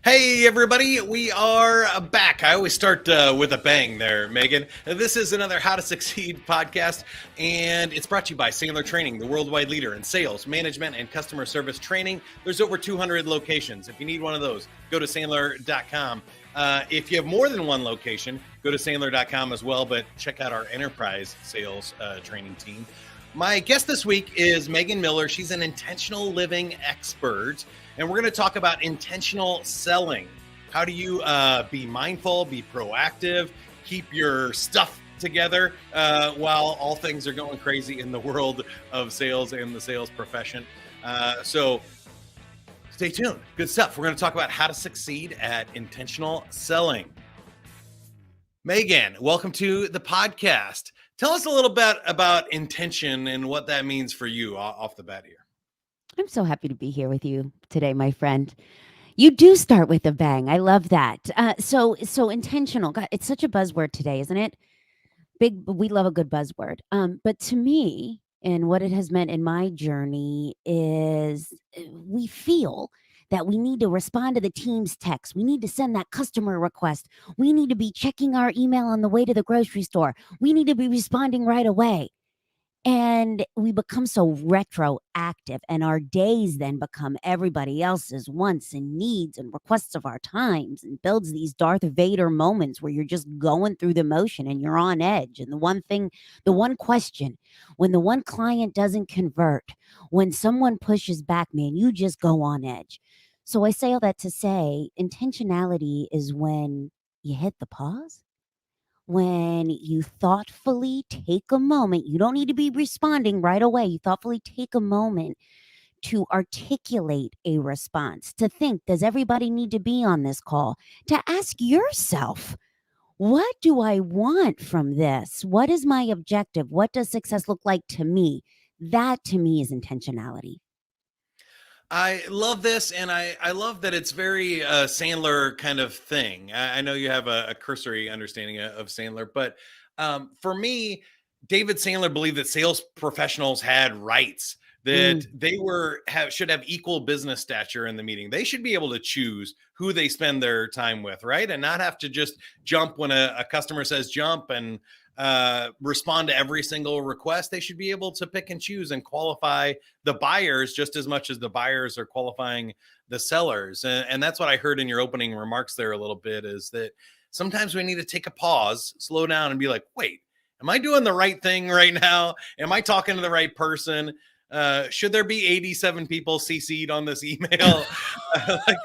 Hey, everybody, we are back. I always start with a bang there, Megan. This is another How to Succeed podcast, and it's brought to you by Sandler Training, the worldwide leader in sales, management, and customer service training. There's over 200 locations. If you need one of those, go to Sandler.com. If you have more than one location, go to Sandler.com as well, but check out our enterprise sales training team. My guest this week is Megan Miller. She's an intentional living expert, and we're going to talk about intentional selling. How do you be mindful, be proactive, keep your stuff together while all things are going crazy in the world of sales and the sales profession? So stay tuned. Good stuff. We're going to talk about how to succeed at intentional selling. Megan, welcome to the podcast. Tell us a little bit about intention and what that means for you off the bat here. I'm so happy to be here with you today, my friend. You do start with a bang. I love that. So intentional. God, it's such a buzzword today, isn't it? We love a good buzzword. But to me, and what it has meant in my journey is we feel that we need to respond to the team's text. We need to send that customer request. We need to be checking our email on the way to the grocery store. We need to be responding right away. And we become so retroactive, and our days then become everybody else's wants and needs and requests of our times, and builds these Darth Vader moments where you're just going through the motion and you're on edge. And the one question, when the one client doesn't convert, when someone pushes back, man, you just go on edge. So I say all that to say intentionality is when you hit the pause, when you thoughtfully take a moment. You don't need to be responding right away. You thoughtfully take a moment to articulate a response, to think, does everybody need to be on this call? To ask yourself, what do I want from this? What is my objective? What does success look like to me? That to me is intentionality. I love this, and I love that it's very Sandler kind of thing. I know you have a cursory understanding of Sandler, but for me, David Sandler believed that sales professionals had rights, that Mm, they should have equal business stature in the meeting. They should be able to choose who they spend their time with, right, and not have to just jump when a customer says jump and respond to every single request. They should be able to pick and choose and qualify the buyers just as much as the buyers are qualifying the sellers. And that's what I heard in your opening remarks there a little bit, is that sometimes we need to take a pause, slow down, and be like, wait, am I doing the right thing right now? Am I talking to the right person? Should there be 87 people CC'd on this email? Like,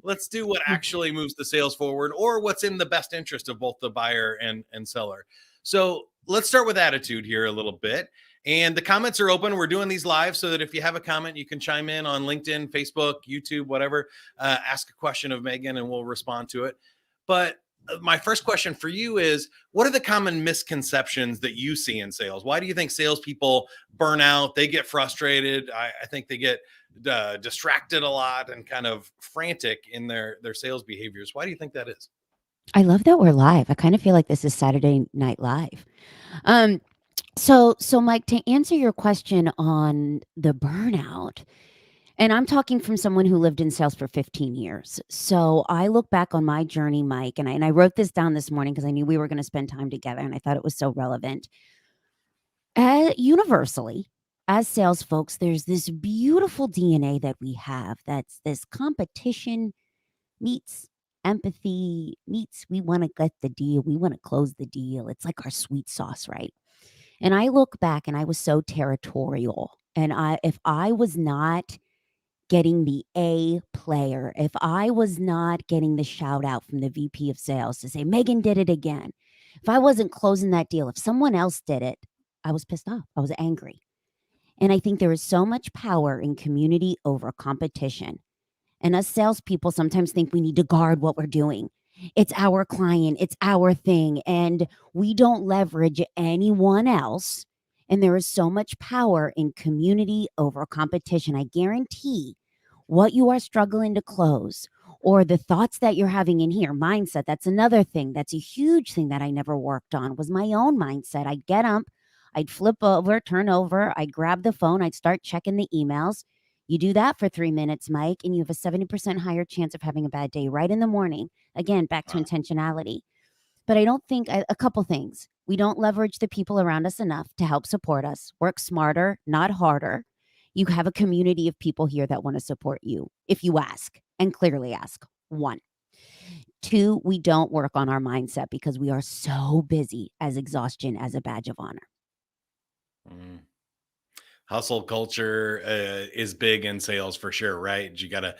let's do what actually moves the sales forward, or what's in the best interest of both the buyer and seller. So let's start with attitude here a little bit. And the comments are open. We're doing these live so that if you have a comment, you can chime in on LinkedIn, Facebook, YouTube, whatever. Ask a question of Megan and we'll respond to it. But my first question for you is, what are the common misconceptions that you see in sales? Why do you think salespeople burn out? They get frustrated. I think they get distracted a lot and kind of frantic in their sales behaviors. Why do you think that is? I love that we're live. I kind of feel like this is Saturday Night Live. Um, so Mike, to answer your question on the burnout, and I'm talking from someone who lived in sales for 15 years. So I look back on my journey, Mike, and I wrote this down this morning because I knew we were going to spend time together, and I thought it was so relevant. Universally, as sales folks, there's this beautiful DNA that we have, that's this competition meets empathy, meets we want to get the deal, we want to close the deal. It's like our sweet sauce, right? And I look back and I was so territorial. And if I was not getting the A player, if I was not getting the shout out from the VP of sales to say, Megan did it again, if I wasn't closing that deal, if someone else did it, I was pissed off. I was angry. And I think there is so much power in community over competition. And us salespeople sometimes think we need to guard what we're doing. It's our client, it's our thing, and we don't leverage anyone else. And there is so much power in community over competition. I guarantee what you are struggling to close, or the thoughts that you're having in here, mindset, that's another thing. That's a huge thing that I never worked on, was my own mindset. I'd get up, I'd flip over, turn over, I'd grab the phone, I'd start checking the emails. You do that for 3 minutes, Mike, and you have a 70% higher chance of having a bad day right in the morning. Again, back to Wow. intentionality. But I don't think a couple things. We don't leverage the people around us enough to help support us. Work smarter, not harder. You have a community of people here that want to support you if you ask and clearly ask. One. Two, we don't work on our mindset because we are so busy as exhaustion as a badge of honor. Mm. Hustle culture is big in sales for sure, right? You gotta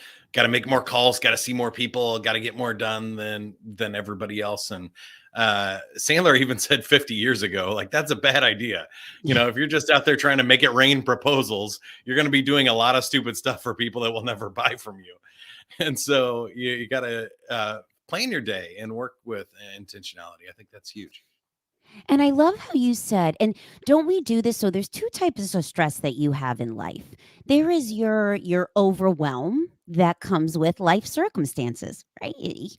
make more calls, gotta see more people, gotta get more done than everybody else. And Sandler even said 50 years ago, like that's a bad idea. You Yeah. know, if you're just out there trying to make it rain proposals, you're going to be doing a lot of stupid stuff for people that will never buy from you. And so you gotta plan your day and work with intentionality. I think that's huge. And I love how you said, and don't we do this? So there's two types of stress that you have in life. There is your overwhelm that comes with life circumstances, right?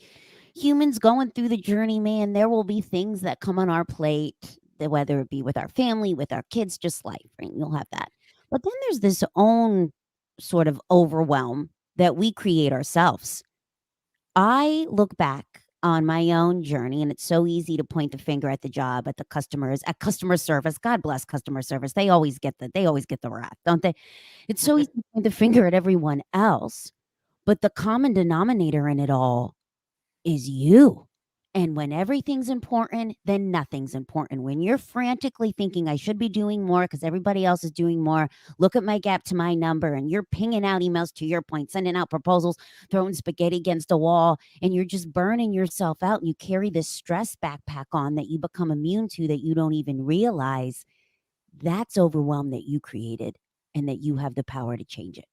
Humans going through the journey, man, there will be things that come on our plate, whether it be with our family, with our kids, just life, right? You'll have that. But then there's this own sort of overwhelm that we create ourselves. I look back on my own journey, and it's so easy to point the finger at the job, at the customers, at customer service. God bless customer service. They always get the wrath, don't they? It's so easy to point the finger at everyone else, but the common denominator in it all is you. And when everything's important, then nothing's important. When you're frantically thinking, I should be doing more because everybody else is doing more, look at my gap to my number, and you're pinging out emails to your point, sending out proposals, throwing spaghetti against a wall, and you're just burning yourself out. And you carry this stress backpack on that you become immune to that you don't even realize. That's overwhelm that you created and that you have the power to change it.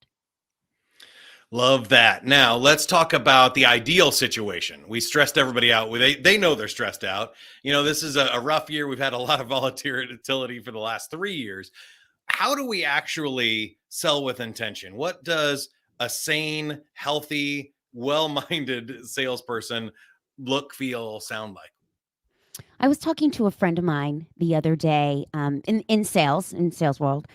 Love that. Now let's talk about the ideal situation. We stressed everybody out. They know they're stressed out. You know, this is a rough year. We've had a lot of volatility for the last 3 years. How do we actually sell with intention? What does a sane, healthy, well-minded salesperson look, feel, sound like? I was talking to a friend of mine the other day in sales world,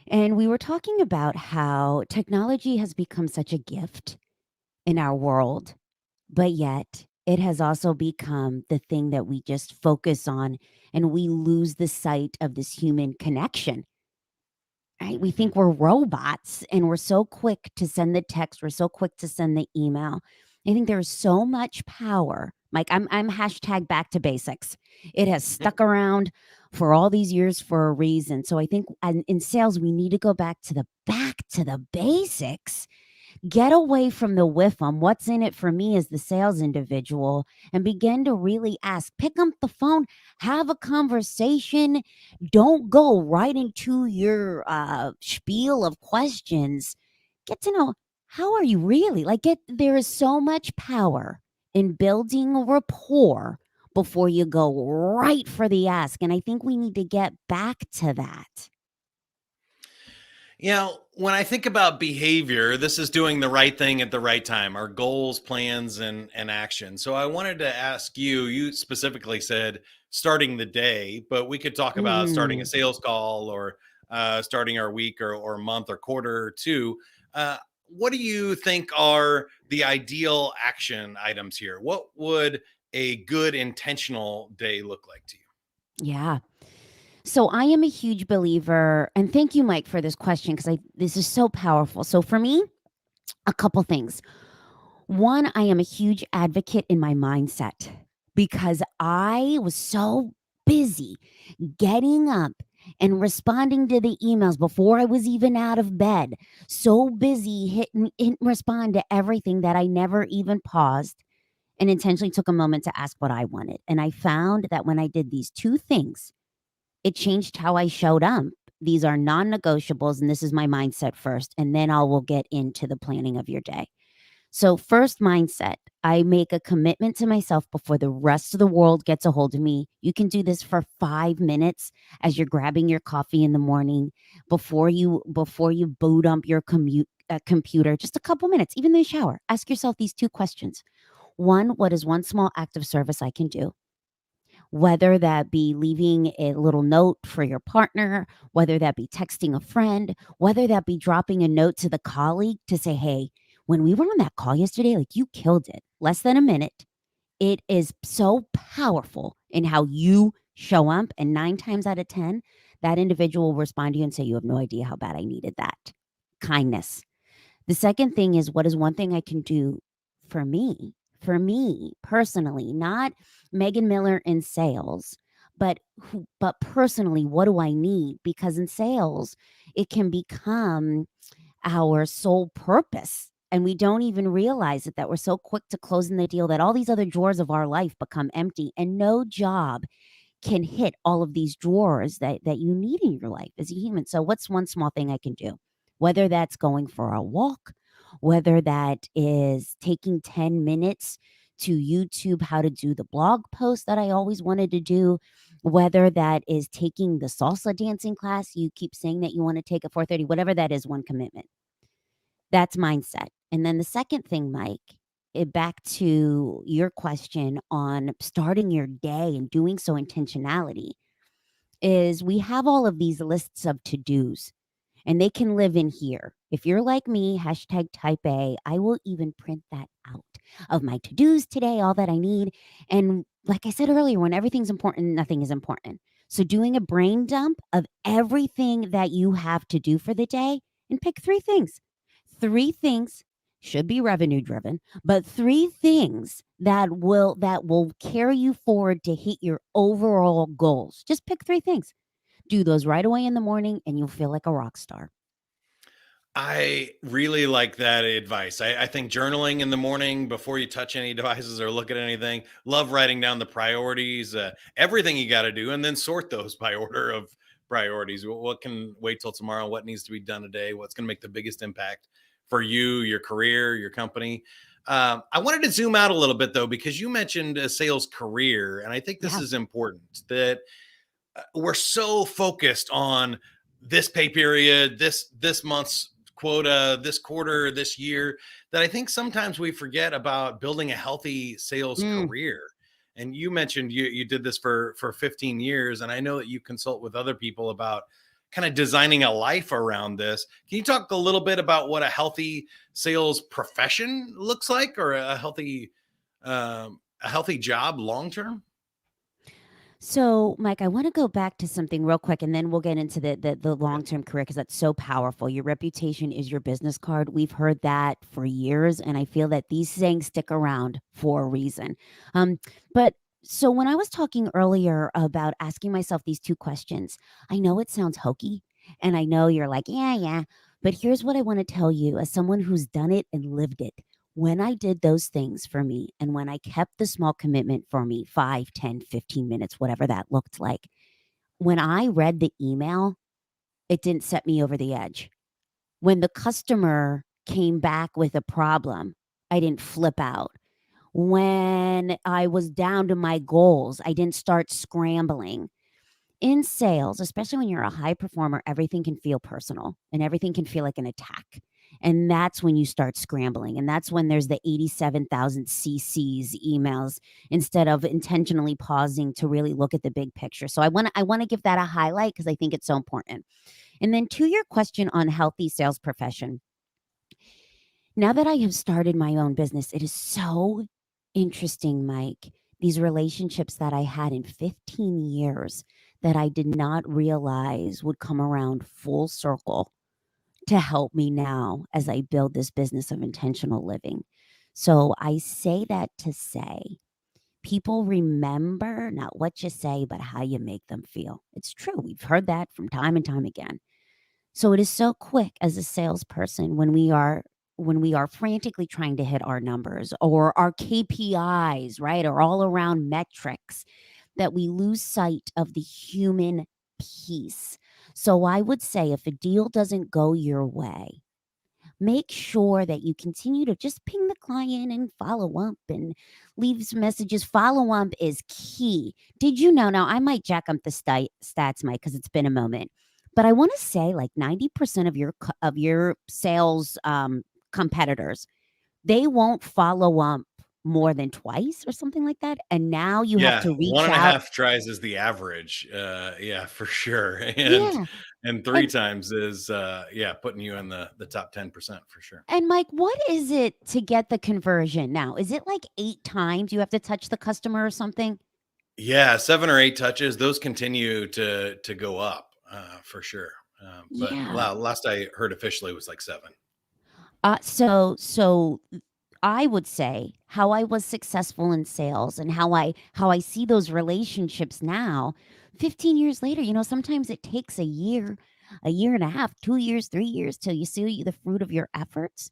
and we were talking about how technology has become such a gift in our world, but yet it has also become the thing that we just focus on and we lose the sight of this human connection. Right? We Mhm. think we're robots and we're so quick to send the text, we're so quick to send the email. I think there's so much power. Like I'm hashtag back to basics. It has stuck around for all these years for a reason. So I think in sales we need to go back to the basics, get away from the whiff on what's in it for me as the sales individual, and begin to really ask, pick up the phone, have a conversation. Don't go right into your spiel of questions. Get to know, how are you really, like, there is so much power in building a rapport before you go right for the ask, and I think we need to get back to that. You know, when I think about behavior, this is doing the right thing at the right time, our goals, plans, and action. So I wanted to ask you, you specifically said starting the day, but we could talk about starting a Mhm. sales call or starting our week or month or quarter or two. What do you think are the ideal action items here? What would a good intentional day look like to you? Yeah. So I am a huge believer, and thank you, Mike, for this question because I this is so powerful. So for me, a couple things. One, I am a huge advocate in my mindset because I was so busy getting up and responding to the emails before I was even out of bed. So busy hitting respond to everything that I never even paused and intentionally took a moment to ask what I wanted. And I found that when I did these two things, it changed how I showed up. These are non-negotiables, and this is my mindset first, and then I will get into the planning of your day. So, first mindset, I make a commitment to myself before the rest of the world gets a hold of me. You can do this for 5 minutes as you're grabbing your coffee in the morning, before you boot up your computer. Just a couple minutes, even in the shower. Ask yourself these two questions. One, what is one small act of service I can do? whether that be leaving a little note for your partner, whether that be texting a friend, whether that be dropping a note to the colleague to say, hey, when we were on that call yesterday, like you killed it, less than a minute. It is so powerful in how you show up. And 9 times out of 10, that individual will respond to you and say, you have no idea how bad I needed that. Kindness. The second thing is, what is one thing I can do for me? For me personally, not Megan Miller in sales, but personally, what do I need? Because in sales, it can become our sole purpose. And we don't even realize it, that we're so quick to closing the deal that all these other drawers of our life become empty. And no job can hit all of these drawers that you need in your life as a human. So what's one small thing I can do? Whether that's going for a walk, whether that is taking 10 minutes to YouTube how to do the blog post that I always wanted to do, whether that is taking the salsa dancing class you keep saying that you want to take at 4:30, whatever that is, one commitment. That's mindset. And then the second thing, Mike, back to your question on starting your day and doing so intentionality, is we have all of these lists of to-dos and they can live in here. If you're like me, hashtag type A, I will even print that out of my to-dos today, all that I need. And like I said earlier, when everything's important, nothing is important. So doing a brain dump of everything that you have to do for the day and pick 3 things. 3 things should be revenue driven, but 3 things that will carry you forward to hit your overall goals. Just pick 3 things. Do those right away in the morning and you'll feel like a rock star. I really like that advice. I think journaling in the morning before you touch any devices or look at anything. Love writing down the priorities, everything you got to do, and then sort those by order of priorities. What can wait till tomorrow? What needs to be done today? What's going to make the biggest impact for you, your career, your company? I wanted to zoom out a little bit though, because you mentioned a sales career, and I think this Yeah. is important that we're so focused on this pay period, this month's quota, this quarter, this year, that I think sometimes we forget about building a healthy sales Mm. career. And you mentioned you did this for 15 years, and I know that you consult with other people about kind of designing a life around this. Can you talk a little bit about what a healthy sales profession looks like, or a healthy job long term? So, Mike, I want to go back to something real quick, and then we'll get into the long term career because that's so powerful. Your reputation is your business card. We've heard that for years, and I feel that these sayings stick around for a reason. Um, but so when I was talking earlier about asking myself these 2 questions, I know it sounds hokey, and I know you're like, yeah, yeah. But here's what I want to tell you as someone who's done it and lived it. When I did those things for me and when I kept the small commitment for me, 5, 10, 15 minutes, whatever that looked like, when I read the email, it didn't set me over the edge. When the customer came back with a problem, I didn't flip out. When I was down to my goals, I didn't start scrambling. In sales, especially when you're a high performer, everything can feel personal and everything can feel like an attack. And that's when you start scrambling. And that's when there's the 87,000 CCs emails instead of intentionally pausing to really look at the big picture. So I want to give that a highlight because I think it's so important. And then to your question on healthy sales profession, now that I have started my own business, it is so interesting, Mike. These relationships that I had in 15 years that I did not realize would come around full circle to help me now as I build this business of intentional living. So I say that to say people remember not what you say, but how you make them feel. It's true. We've heard that from time and time again. So it is so quick as a salesperson when we are frantically trying to hit our numbers or our KPIs, right? Or all around metrics that we lose sight of the human piece. So I would say if a deal doesn't go your way, make sure that you continue to just ping the client and follow up and leave some messages. Follow up is key. Did you know? Now, I might jack up the stats, Mike, because it's been a moment. But I want to say like 90% of your sales competitors, they won't follow up more than twice or something like that. And now you have Yeah, to one reach and a out. half tries is the average. Yeah, for sure. Yeah. And three And times is yeah, putting you in the top 10% for sure. and Mike, what is it to get the conversion now? Is it like 8 times you have to touch the customer or something? Yeah, 7 or 8 touches, those continue to go up, for sure. But Yeah. wow, last I heard officially was like 7. So I would say how I was successful in sales and how I see those relationships now, 15 years later, sometimes it takes a year and a half, 2 years, 3 years till you see the fruit of your efforts.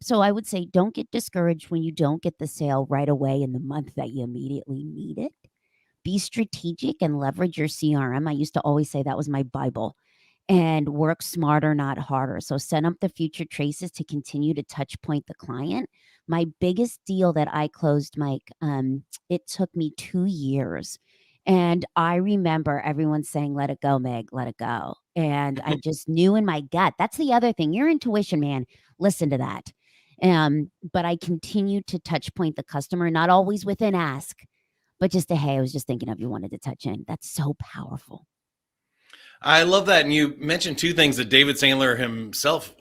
So I would say don't get discouraged when you don't get the sale right away in the month that you immediately need it. Be strategic and leverage your CRM. I used to always say that was my Bible, and work smarter, not harder. So set up the future traces to continue to touch point the client. My biggest deal that I closed, Mike, it took me 2 years. And I remember everyone saying, let it go, Meg, let it go. And I just knew in my gut. That's the other thing. Your intuition, man, listen to that. But I continued to touch point the customer, not always with an ask, but just a, hey, I was just thinking of you, wanted to touch in. That's so powerful. I love that. And you mentioned 2 things that David Sandler himself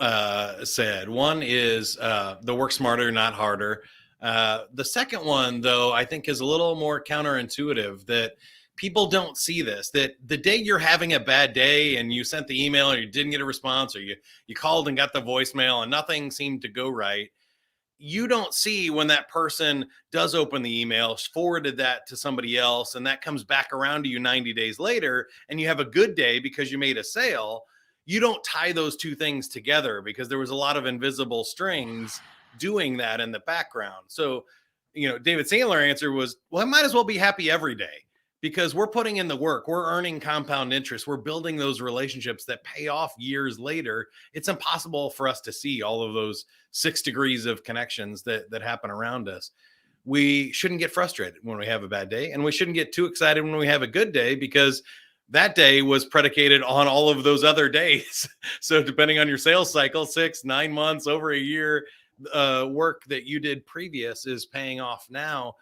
said. One is the work smarter, not harder. The second one, though, I think is a little more counterintuitive, that people don't see this, that the day you're having a bad day and you sent the email or you didn't get a response, or you called and got the voicemail and nothing seemed to go right, you don't see when that person does open the email, forwarded that to somebody else, and that comes back around to you 90 days later, and you have a good day because you made a sale. You don't tie those 2 things together because there was a lot of invisible strings doing that in the background. So, David Sandler answer was, well, I might as well be happy every day because we're putting in the work, we're earning compound interest, we're building those relationships that pay off years later. It's impossible for us to see all of those 6 degrees of connections that happen around us. We shouldn't get frustrated when we have a bad day, and we shouldn't get too excited when we have a good day, because that day was predicated on all of those other days. So depending on your sales cycle, 6, 9 months, over a year, work that you did previous is paying off now.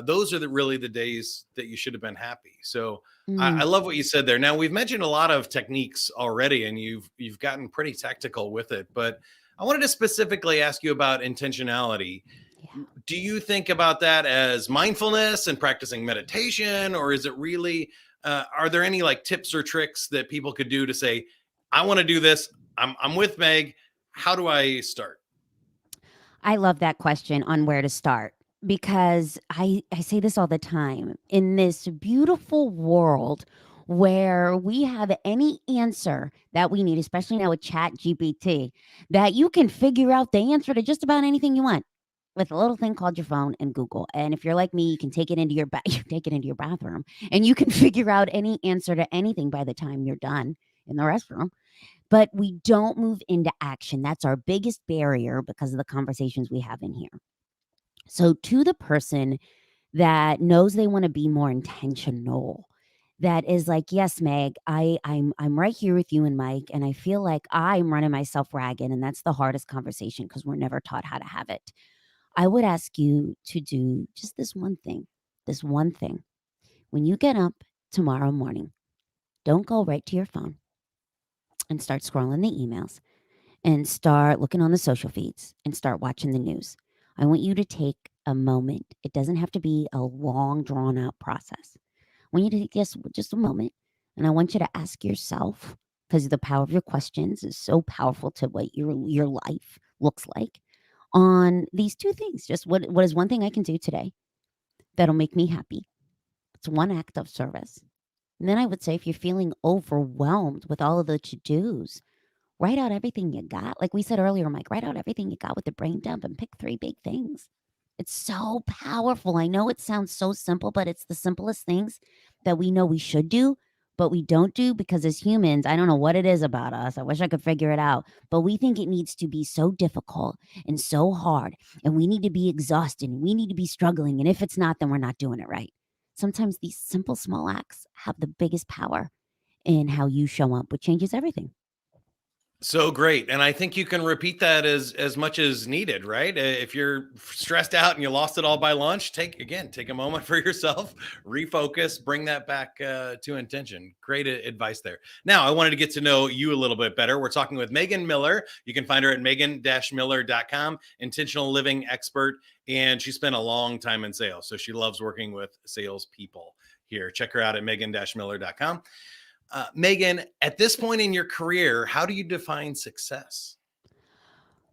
Those are really the days that you should have been happy. So I Mm, love what you said there. Now, we've mentioned a lot of techniques already, and you've gotten pretty technical with it, but I wanted to specifically ask you about intentionality. yeah. Do you think about that as mindfulness and practicing meditation, or is it really, are there any like tips or tricks that people could do to say, I want to do this? I'm with Meg. How do I start? I love that question on where to start because I say this all the time. In this beautiful world where we have any answer that we need, especially now with Chat GPT, that you can figure out the answer to just about anything you want with a little thing called your phone and Google. And if you're like me, you can take it into you take it into your bathroom and you can figure out any answer to anything by the time you're done in the restroom, but we don't move into action. That's our biggest barrier because of the conversations we have in here. So, to the person that knows they want to be more intentional, that is like, yes, Meg, I'm right here with you and Mike, and I feel like I'm running myself ragged, and that's the hardest conversation because we're never taught how to have it. I would ask you to do just this one thing. This one thing. When you get up tomorrow morning, don't go right to your phone and start scrolling the emails and start looking on the social feeds and start watching the news. I want you to take a moment. It doesn't have to be a long, drawn out process. I want you to take just a moment, and I want you to ask yourself, because the power of your questions is so powerful to what your life looks like, on these 2 things. Just what is one thing I can do today that'll make me happy? It's one act of service. And then I would say, if you're feeling overwhelmed with all of the to dos, write out everything you got. Like we said earlier, Mike, write out everything you got with the brain dump and pick 3 big things. It's so powerful. I know it sounds so simple, but it's the simplest things that we know we should do, but we don't do because as humans, I don't know what it is about us. I wish I could figure it out, but we think it needs to be so difficult and so hard, and we need to be exhausted and we need to be struggling. And if it's not, then we're not doing it right. Sometimes these simple, small acts have the biggest power in how you show up, which changes everything. So great. And I think you can repeat that as much as needed, right? If you're stressed out and you lost it all by lunch, take a moment for yourself, refocus, bring that back to intention. Great advice there. Now, I wanted to get to know you a little bit better. We're talking with Megan Miller. You can find her at megan-miller.com, intentional living expert, and she spent a long time in sales. So she loves working with salespeople here. Check her out at megan-miller.com. Megan, at this point in your career, how do you define success?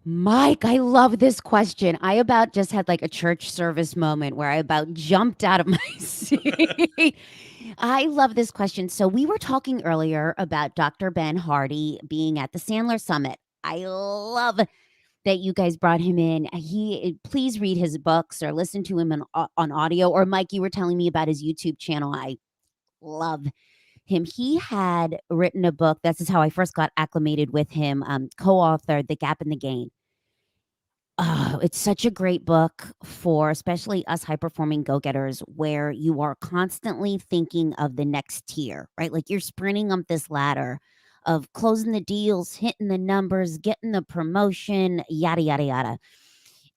Mike, I love this question. I about just had like a church service moment where I about jumped out of my seat. I love this question. So, we were talking earlier about Dr. Ben Hardy being at the Sandler Summit. I love that you guys brought him in. Please read his books or listen to him on audio. Or, Mike, you were telling me about his YouTube channel. I love him. He had written a book. This is how I first got acclimated with him, co-authored The Gap in the Gain. Oh, it's such a great book for especially us high performing go getters where you are constantly thinking of the next tier, right? Like you're sprinting up this ladder of closing the deals, hitting the numbers, getting the promotion, yada, yada, yada.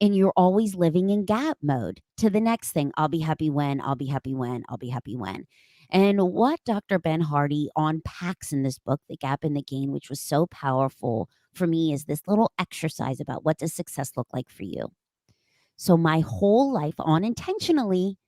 And you're always living in gap mode to the next thing. I'll be happy when, I'll be happy when, I'll be happy when. And what Dr. Ben Hardy unpacks in this book, The Gap in the Gain, which was so powerful for me, is this little exercise about what does success look like for you. So my whole life unintentionally,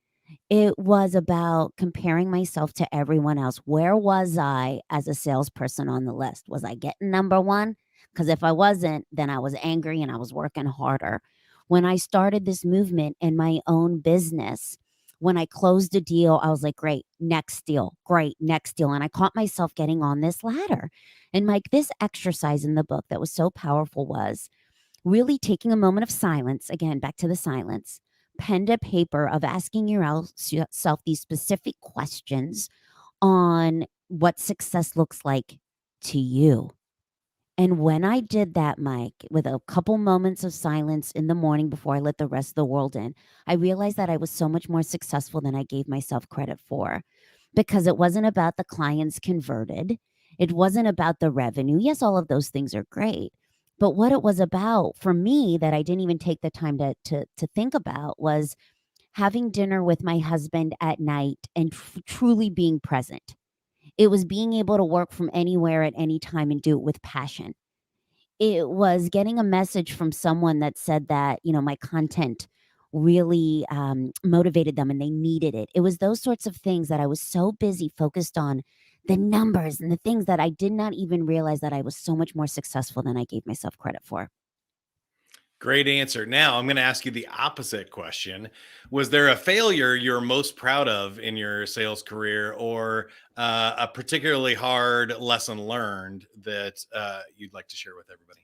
it was about comparing myself to everyone else. Where was I as a salesperson on the list? Was I getting number one? Because if I wasn't, then I was angry and I was working harder. When I started this movement in my own business, when I closed a deal, I was like, great, next deal, great, next deal. And I caught myself getting on this ladder. And Mike, this exercise in the book that was so powerful was really taking a moment of silence, again, back to the silence, pen to paper of asking yourself these specific questions on what success looks like to you. And when I did that, Mike, with a couple moments of silence in the morning before I let the rest of the world in, I realized that I was so much more successful than I gave myself credit for because it wasn't about the clients converted. It wasn't about the revenue. Yes, all of those things are great. But what it was about for me that I didn't even take the time to think about was having dinner with my husband at night and truly being present. It was being able to work from anywhere at any time and do it with passion. It was getting a message from someone that said that, my content really motivated them and they needed it. It was those sorts of things that I was so busy focused on the numbers and the things that I did not even realize that I was so much more successful than I gave myself credit for. Great answer. Now I'm going to ask you the opposite question. Was there a failure you're most proud of in your sales career, or a particularly hard lesson learned that you'd like to share with everybody?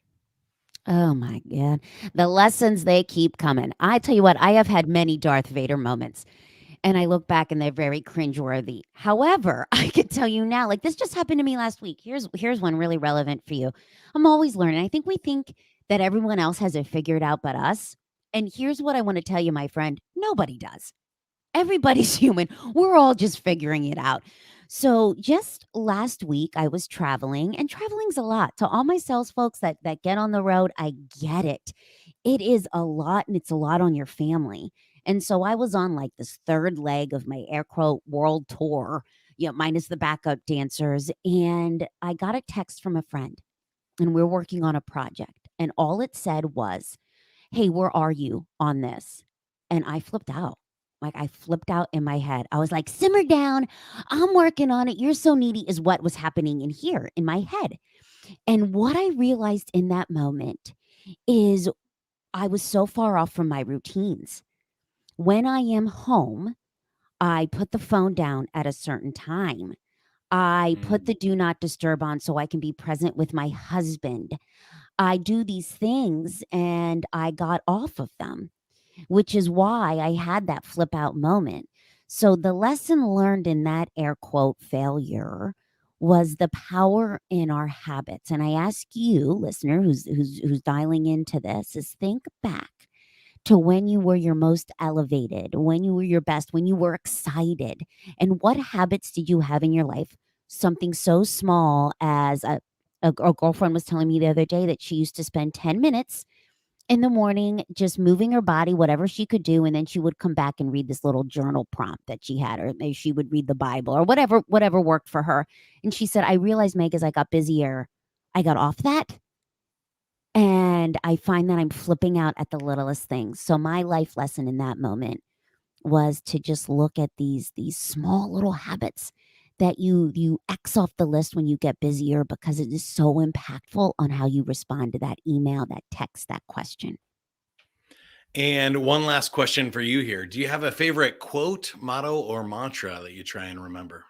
Oh my God. The lessons they keep coming. I tell you what, I have had many Darth Vader moments. And I look back and they're very cringeworthy. However, I can tell you now, like this just happened to me last week. Here's one really relevant for you. I'm always learning. I think we think that everyone else has it figured out but us. And here's what I want to tell you, my friend. Nobody does. Everybody's human. We're all just figuring it out. So just last week I was traveling, and traveling's a lot. To all my sales folks that get on the road, I get it. It is a lot, and it's a lot on your family. And so I was on like this third leg of my air quote world tour, minus the backup dancers. And I got a text from a friend, and we're working on a project. And all it said was, "Hey, where are you on this?" And I flipped out. Like I flipped out in my head. I was like, "Simmer down. I'm working on it. You're so needy," is what was happening in here in my head. And what I realized in that moment is I was so far off from my routines. When I am home, I put the phone down at a certain time. I put the Mm. do not disturb on so I can be present with my husband. I do these things and I got off of them, which is why I had that flip out moment. So the lesson learned in that air quote failure was the power in our habits. And I ask you, listener, who's dialing into this, is think back to when you were your most elevated, when you were your best, when you were excited, and what habits did you have in your life? Something so small as A girlfriend was telling me the other day that she used to spend 10 minutes in the morning just moving her body, whatever she could do, and then she would come back and read this little journal prompt that she had, or maybe she would read the Bible or whatever worked for her. And she said, I realized, Meg, as I got busier, I got off that. And I find that I'm flipping out at the littlest things. So my life lesson in that moment was to just look at these small little habits that you X off the list when you get busier, because it is so impactful on how you respond to that email, that text, that question. And one last question for you here. Do you have a favorite quote, motto, or mantra that you try and remember?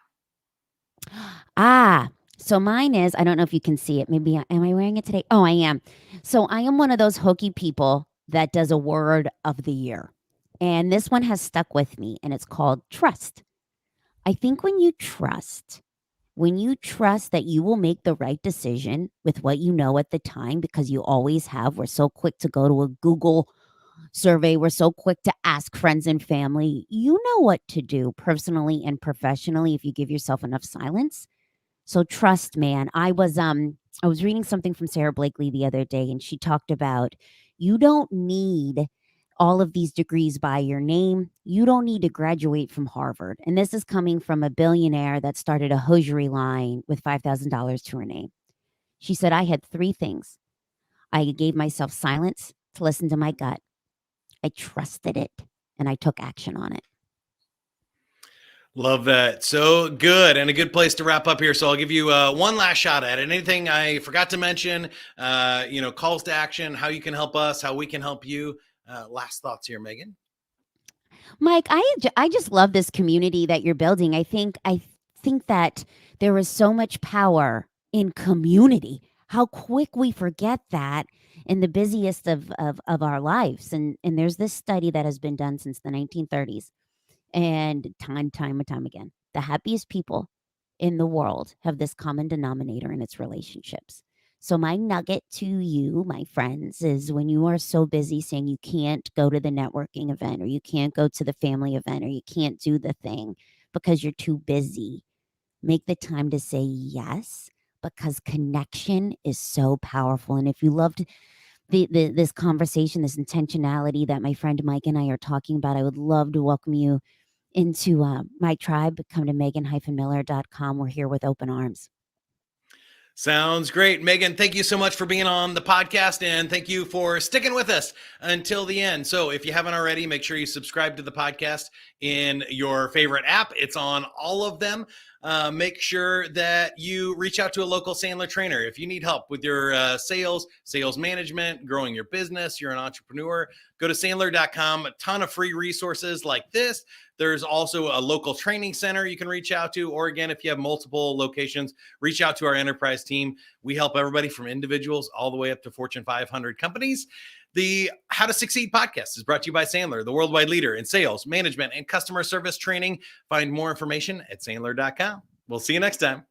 So mine is, I don't know if you can see it. Maybe, am I wearing it today? Oh, I am. So I am one of those hokey people that does a word of the year. And this one has stuck with me, and it's called trust. I think when you trust that you will make the right decision with what you know at the time, because you always have, we're so quick to go to a Google survey, we're so quick to ask friends and family, you know what to do personally and professionally if you give yourself enough silence. So trust, man. I was reading something from Sarah Blakely the other day, and she talked about, you don't need all of these degrees by your name. You don't need to graduate from Harvard. And this is coming from a billionaire that started a hosiery line with $5,000 to her name. She said, I had three things. I gave myself silence to listen to my gut. I trusted it, and I took action on it. Love that. So good. And a good place to wrap up here. So I'll give you one last shot at it. Anything I forgot to mention, calls to action, how you can help us, how we can help you. Last thoughts here, Megan. Mike, I just love this community that you're building. I think that there is so much power in community. How quick we forget that in the busiest of our lives. And there's this study that has been done since the 1930s, and time and time again, the happiest people in the world have this common denominator, in its relationships. So my nugget to you, my friends, is when you are so busy saying you can't go to the networking event, or you can't go to the family event, or you can't do the thing because you're too busy, make the time to say yes, because connection is so powerful. And if you loved this conversation, this intentionality that my friend Mike and I are talking about, I would love to welcome you into my tribe. Come to megan-miller.com. We're here with open arms. Sounds great. Megan, thank you so much for being on the podcast, and thank you for sticking with us until the end. So if you haven't already, make sure you subscribe to the podcast in your favorite app. It's on all of them. Make sure that you reach out to a local Sandler trainer. If you need help with your sales management, growing your business, you're an entrepreneur, go to Sandler.com. A ton of free resources like this. There's also a local training center you can reach out to. Or again, if you have multiple locations, reach out to our enterprise team. We help everybody from individuals all the way up to Fortune 500 companies. The How to Succeed podcast is brought to you by Sandler, the worldwide leader in sales, management, and customer service training. Find more information at Sandler.com. We'll see you next time.